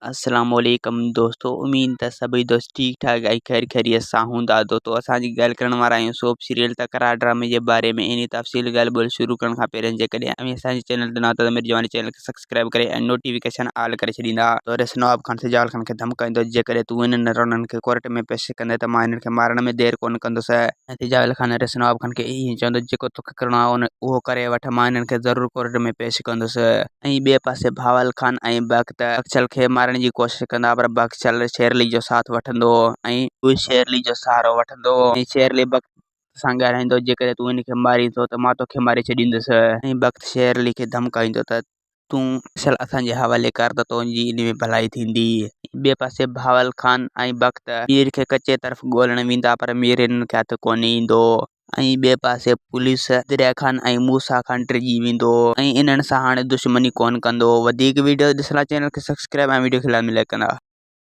अस्सलाम वालेकुम दोस्तों। उम्मीद है सभी दोस्त ठीक ठाक आई खैर खैरियत सां हूंदा। दोस्तों असांजी ॻाल्हि करण वारा आहियूं सोप सीरियल तकरार ड्रामे जे बारे में। इन तफ़सील ॻाल्हि ॿोल शुरू करण खां पहिरियों जेकॾहिं अव्हां असांजे चैनल ते नवां आहियो त मेरी जवानी चैनल खे सब्सक्राइब करे ऐं नोटिफिकेशन ऑल करे छॾींदा। तो नवाब खान सिजाल खान खे धमकाईंदो जेकॾहिं तूं इन्हनि रौननि खे कोर्ट में पेश कंदे त मां इन्हनि खे मारण में देरि कोन कंदुसि। ऐं सिजाल खान नवाब खान खे ईअं चवंदो जेको तोखे करिणो आहे उहो करे वठ, मां इन्हनि खे ज़रूरु कोर्ट में पेश कंदुसि। ऐं ॿिए पासे भावल खान ऐं बख्शल खे मारण जी कोशिशि कंदा पर बख्शल शेरली जो साथ वठंदो ऐं उहे शेरली जो सहारो वठंदो ऐं शेरली सां ॻाल्हाईंदो जेकॾहिं तूं इनखे मारींदो त मां तोखे मारे छॾींदुसि। ऐं बख़्त शेरली खे धमकाईंदो त तूं बख्शल असांजे हवाले कर त तुंहिंजी इन में भलाई थींदी। ॿिए पासे भावल खान ऐं बख़्त मीर खे कचे तरफ़ ॻोल्हण वेंदा पर मीर इन्हनि खे हथु कोन ईंदो। ऐं ॿिए पासे पुलिस दरिया खान ऐं मूसा खान टिजी वेंदो ऐं इन्हनि सां हाणे दुश्मनी कोन कंदो। वधीक वीडियो ॾिसण लाइ चैनल खे सब्सक्राइब ऐं वीडियो खे लाइ लाइक कंदा।